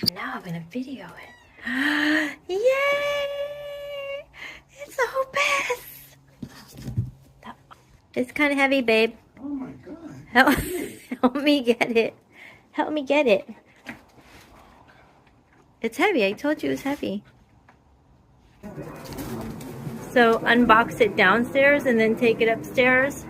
Now I'm gonna video it. Yay! It's Opus! It's kind of heavy, babe. Oh my God. Help me get it. Help me get it. It's heavy. I told you it was heavy. So unbox it downstairs and then take it upstairs.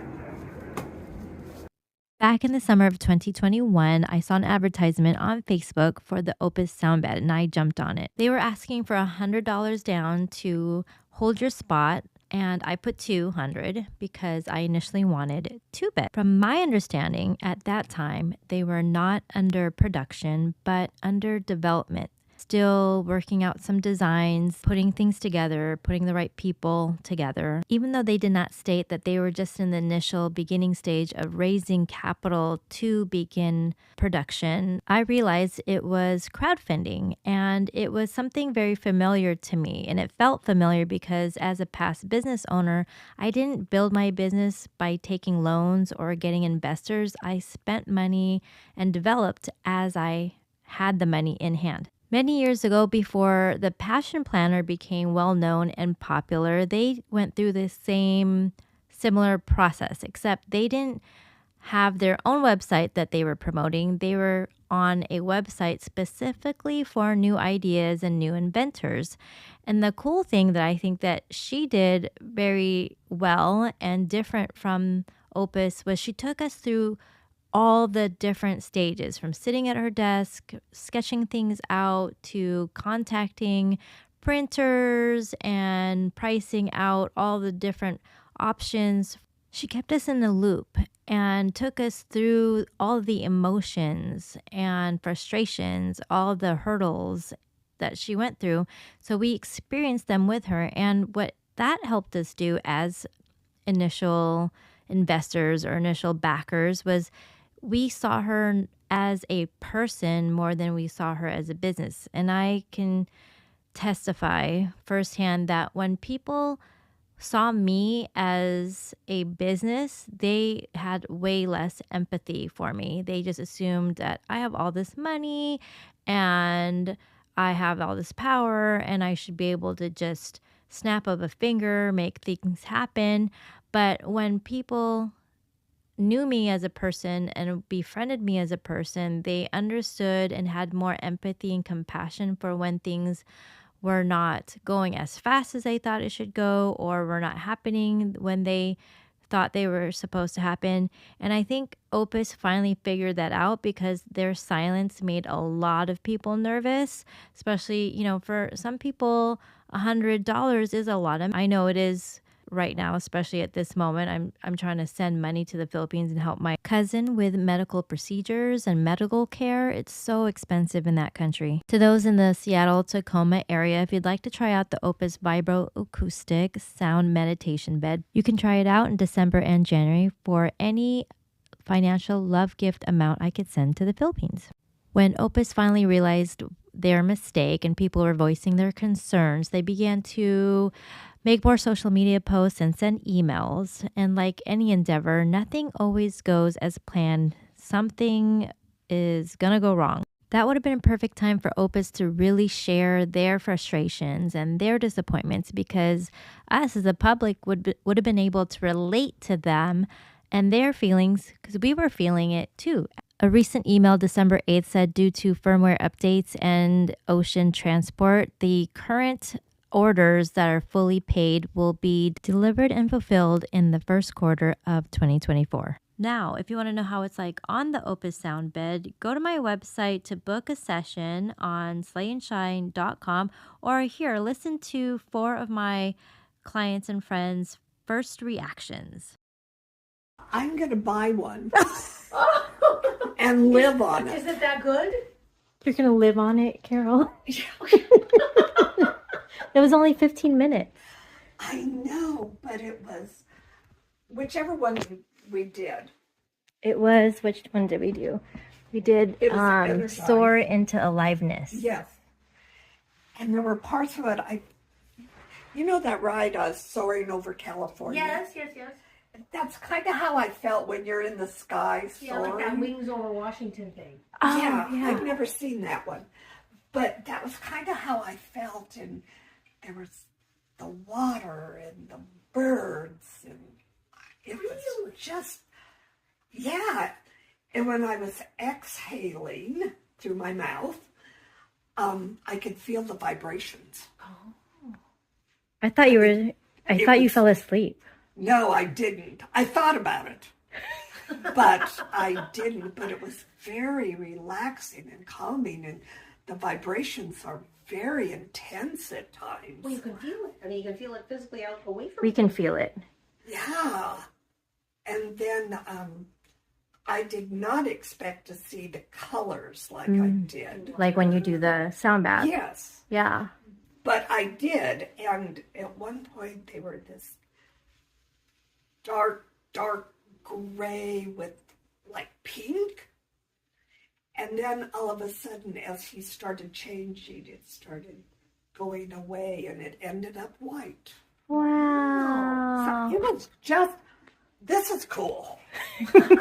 Back in the summer of 2021, I saw an advertisement on Facebook for the Opus soundbed and I jumped on it. They were asking for $100 down to hold your spot, and I put $200 because I initially wanted 2 beds. From my understanding at that time, they were not under production but under development. Still working out some designs, putting things together, putting the right people together. Even though they did not state that they were just in the initial beginning stage of raising capital to begin production, I realized it was crowdfunding, and it was something very familiar to me. And it felt familiar because as a past business owner, I didn't build my business by taking loans or getting investors. I spent money and developed as I had the money in hand. Many years ago, before the Passion Planner became well known and popular, they went through the same similar process, except they didn't have their own website that they were promoting. They were on a website specifically for new ideas and new inventors. And the cool thing that I think that she did very well and different from Opus was she took us through all the different stages, from sitting at her desk, sketching things out, to contacting printers and pricing out all the different options. She kept us in the loop and took us through all the emotions and frustrations, all the hurdles that she went through. So we experienced them with her. And what that helped us do as initial investors or initial backers was we saw her as a person more than we saw her as a business. And I can testify firsthand that when people saw me as a business, they had way less empathy for me. They just assumed that I have all this money and I have all this power and I should be able to just snap of a finger, make things happen. But when people knew me as a person and befriended me as a person, they understood and had more empathy and compassion for when things were not going as fast as they thought it should go, or were not happening when they thought they were supposed to happen. And I think Opus finally figured that out because their silence made a lot of people nervous, especially, for some people, $100 is a lot. I know it is right now, especially at this moment. I'm trying to send money to the Philippines and help my cousin with medical procedures and medical care. It's so expensive in that country. To those in the Seattle, Tacoma area, if you'd like to try out the Opus Vibroacustic sound meditation bed, you can try it out in December and January for any financial love gift amount I could send to the Philippines. When Opus finally realized their mistake and people were voicing their concerns, they began to make more social media posts and send emails. And like any endeavor, nothing always goes as planned. Something is going to go wrong. That would have been a perfect time for Opus to really share their frustrations and their disappointments, because us as a public would have been able to relate to them and their feelings, because we were feeling it too. A recent email December 8th said, due to firmware updates and ocean transport, the current orders that are fully paid will be delivered and fulfilled in the first quarter of 2024. Now, if you want to know how it's like on the Opus sound bed, go to my website to book a session on slayandshine.com, or here, listen to 4 of my clients and friends' first reactions. I'm going to buy one and live on it. Is it that good? You're going to live on it, Carol? It was only 15 minutes. I know, but it was whichever one we did. It was, which one did we do? We did Soar into Aliveness. Yes. And there were parts of it, that ride, Soaring over California? Yes. That's kind of how I felt when you're in the sky soaring. Yeah, like that Wings Over Washington thing. Oh, yeah, I've never seen that one. But that was kind of how I felt, and there was the water and the birds, and it was just, yeah. And when I was exhaling through my mouth, I could feel the vibrations. Oh. I thought you fell asleep. No, I didn't. I thought about it, but I didn't. But it was very relaxing and calming, and the vibrations are very intense at times. Well, you can feel it. I mean, you can feel it physically out away from We you. can feel it. Yeah. And then I did not expect to see the colors like I did. Like when you do the sound bath. Yes. Yeah. But I did. And at one point they were this dark gray with like pink. And then all of a sudden, as he started changing, it started going away and it ended up white. Wow. So it was just, this is cool. Thanks,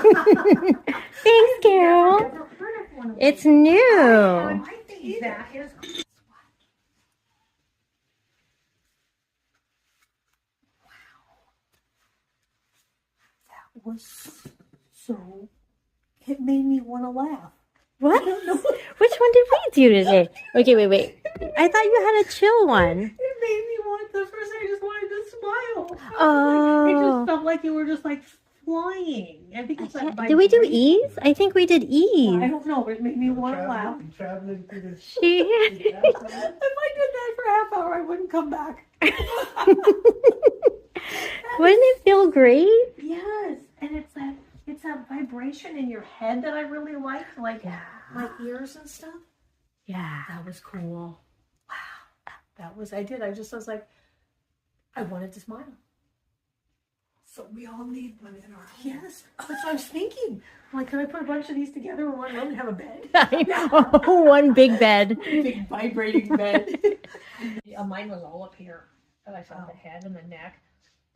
Carol. I've never heard of one of It's these. new. I think that is That was so, it made me want to laugh. What? Which one did we do today? Okay, wait. I thought you had a chill one. It made me want, the first thing I just wanted to smile. Oh. It just felt like you were just like flying. I think it's like Did we do vibration. ease? I think we did I ease. don't know, but it made me want to laugh. Traveling through the She If I did that for a half hour, I wouldn't come back. Wouldn't it feel great? Yes, and it's that vibration in your head that I really liked, like my ears and stuff. Yeah. That was cool. Wow, that was I was like, I wanted to smile. So we all need one in our home. Yes, that's what I was thinking. I'm like, can I put a bunch of these together in one room and have a bed? One big bed. Big vibrating bed. Mine was all up here, but I felt the head and the neck.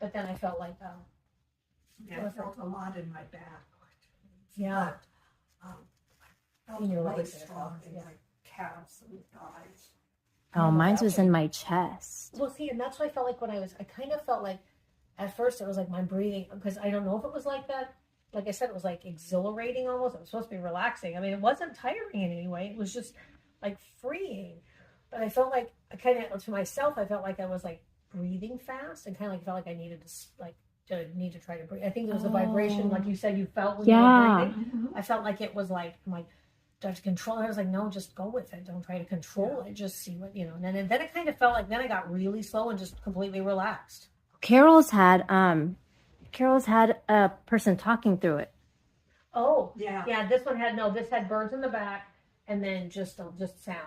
But then I felt like, Yeah, I felt a lot in my back. yeah. But, I felt In your really legs there, strong in yeah. my calves and thighs. Oh, mine was in my chest. Well, see, and that's what I felt like I kind of felt like, at first it was like my breathing, because I don't know if it was like that. Like I said, it was like exhilarating almost. It was supposed to be relaxing. I mean, it wasn't tiring in any way. It was just like freeing. But I felt like, to myself, I felt like I was like breathing fast and kind of like felt like I needed to try to breathe. I think it was a vibration, like you said, you felt when you were breathing. I felt like it was like, I'm like, do I have to control it? I was like, no, just go with it. Don't try to control it. Just see what, And then it kind of felt like, then I got really slow and just completely relaxed. Carol's had a person talking through it. Oh, Yeah. this had birds in the back and then just sound.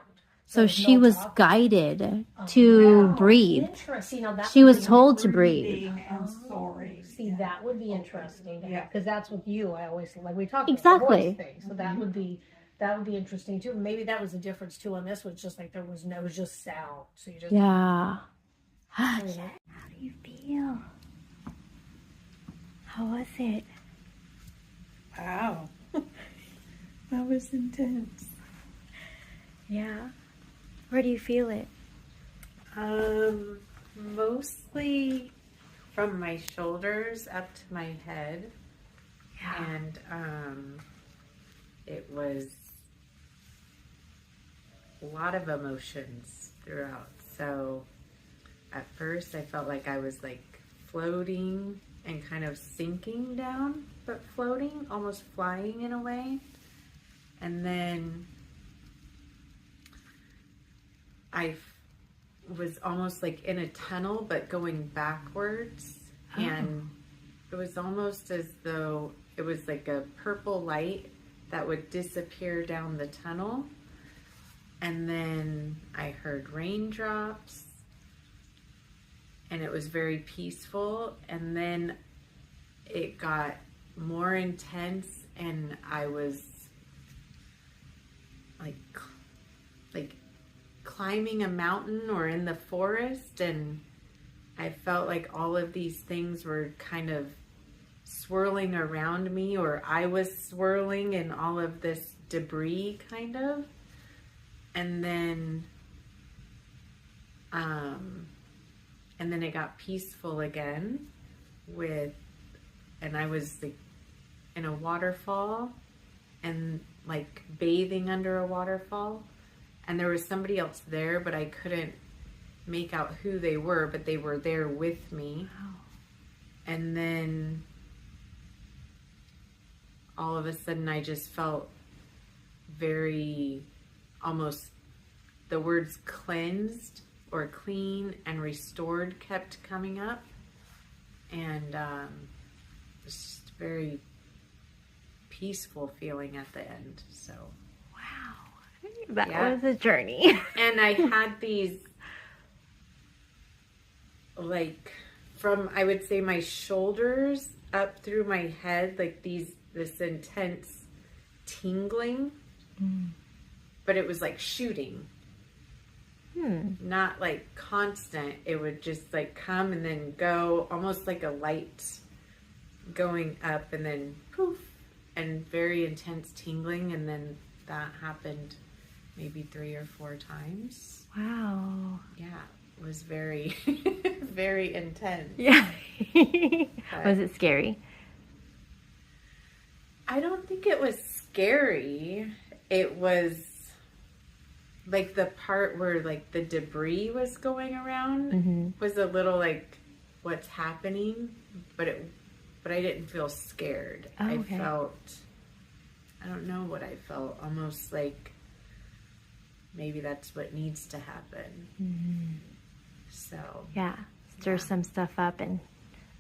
So she was guided to breathe. Interesting. Now She was told to breathe. Breathing and soaring. See, that would be interesting. Yeah. Because that's with you. I always, like we talked Exactly. about the voice thing. So that would be interesting too. Maybe that was the difference too on this, was just like it was just sound. So you just Yeah. How do you feel? How was it? Wow. That was intense. Yeah. Where do you feel it? Mostly from my shoulders up to my head. Yeah. And it was a lot of emotions throughout. So at first I felt like I was like floating and kind of sinking down, but floating, almost flying in a way. And then I was almost like in a tunnel, but going backwards. Oh. And it was almost as though it was like a purple light that would disappear down the tunnel. And then I heard raindrops, and it was very peaceful. And then it got more intense, and I was like climbing a mountain or in the forest, and I felt like all of these things were kind of swirling around me, or I was swirling in all of this debris kind of. And then, it got peaceful again and I was like in a waterfall and like bathing under a waterfall. And there was somebody else there, but I couldn't make out who they were, but they were there with me. Wow. And then all of a sudden I just felt very, almost the words cleansed or clean and restored kept coming up. And it's just very peaceful feeling at the end. So Wow. That Yeah. was a journey. and I had these like from, I would say, my shoulders up through my head, like this intense tingling, but it was like shooting, not like constant. It would just like come and then go, almost like a light going up and then poof, and very intense tingling. And then that happened maybe 3 or 4 times. Wow. Yeah, it was very, very intense. Yeah. But Was it scary? I don't think it was scary. It was like the part where like the debris was going around was a little like what's happening, but I didn't feel scared. Oh, okay. I felt, I don't know what I felt, almost like maybe that's what needs to happen. So Yeah. Stir some stuff up and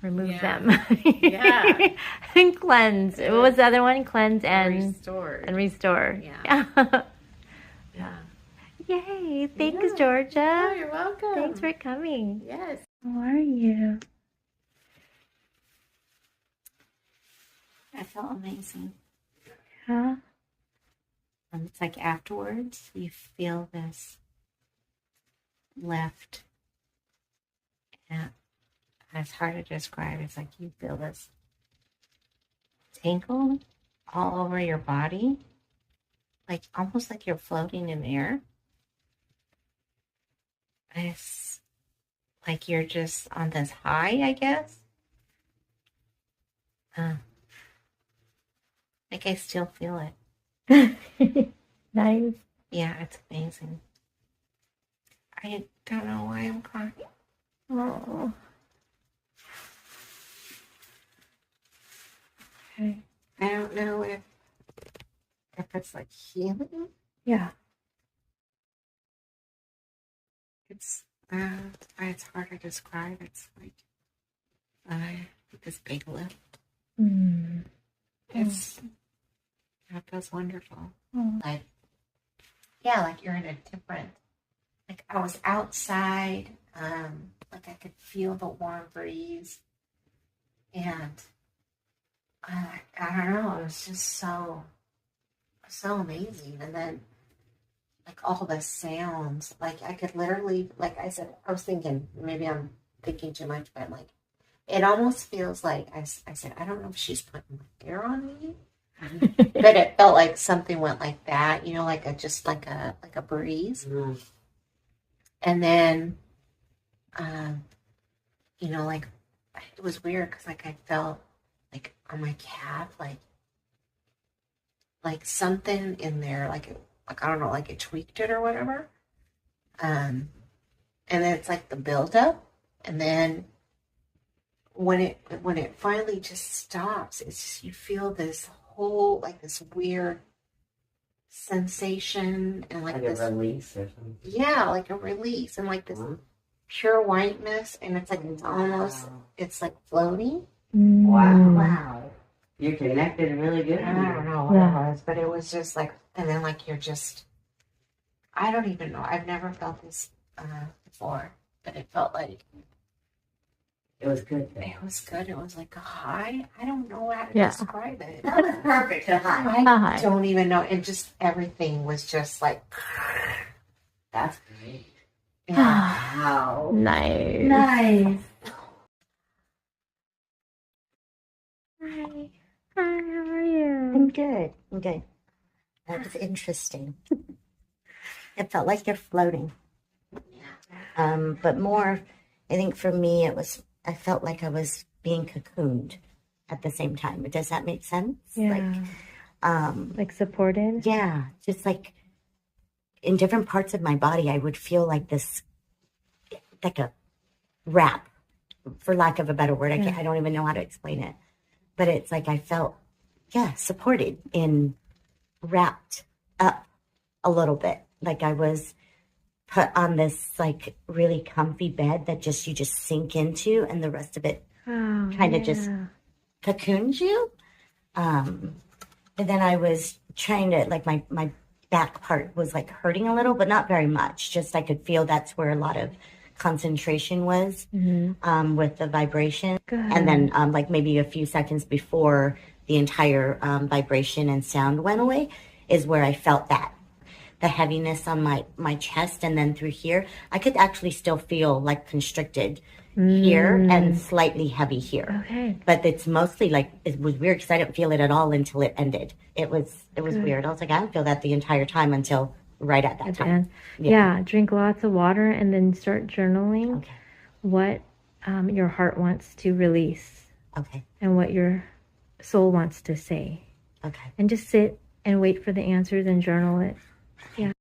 remove Yeah. them. Yeah. And cleanse. What was the other one? Cleanse and restored. restore. Yeah. Yeah. Yay. Thanks, Oh, Georgia. you're welcome. Thanks for coming. Yes. How are you? I felt amazing. Huh? It's like afterwards, you feel this left, and it's hard to describe. It's like you feel this tingle all over your body, like almost like you're floating in air. And it's like you're just on this high, I guess. Like I still feel it. Nice. Yeah, it's amazing. I don't know why I'm crying. Oh. Okay. I don't know if it's like healing. Yeah. It's hard to describe. It's like this big lift. That feels wonderful. Like, yeah, like you're in a different. Like I was outside. Like I could feel the warm breeze, and I don't know. It was just so amazing. And then like all the sounds, like I could literally, like I said, I was thinking maybe I'm thinking too much, but like it almost feels like I said, I don't know if she's putting my hair on me, but it felt like something went like that, you know, like a breeze. And then, you know, like it was weird because like I felt like on my calf, like something in there, like I don't know, like it tweaked it or whatever. And then it's like the buildup, and then when it finally just stops, it's just, you feel this whole like this weird sensation and like this a release or something. Yeah, like a release and like this pure whiteness, and it's like it's almost it's like floating. Wow. You're connected really good. I don't know what it was, but it was just like, and then like you're just, I don't even know. I've never felt this before, but it felt like It was good. it was good. It was like a high. I don't know how to Yeah. describe it. That was perfect. Hi. I don't even know. And just everything was just like, That's great. yeah. Wow. Nice. Nice. Hi. Hi, how are you? I'm good. That was interesting. it felt like you're floating. But more, I think for me, I felt like I was being cocooned at the same time. Does that make sense? Yeah. Like supported? Yeah, just like in different parts of my body, I would feel like this, like a wrap, for lack of a better word. I don't even know how to explain it. But it's like I felt, supported and wrapped up a little bit. Like I was put on this like really comfy bed that you just sink into, and the rest of it kind of just cocoons you. But then I was trying to, like, my back part was like hurting a little, but not very much. Just I could feel that's where a lot of concentration was with the vibration. Good. And then like maybe a few seconds before the entire vibration and sound went away is where I felt that. The heaviness on my chest, and then through here, I could actually still feel like constricted here and slightly heavy here. Okay. But it's mostly like, it was weird because I didn't feel it at all until it ended. It was weird. I was like, I didn't feel that the entire time until right at that time. Yeah. Drink lots of water and then start journaling. Okay. What your heart wants to release. Okay. And what your soul wants to say. Okay. And just sit and wait for the answers and journal it. Yeah.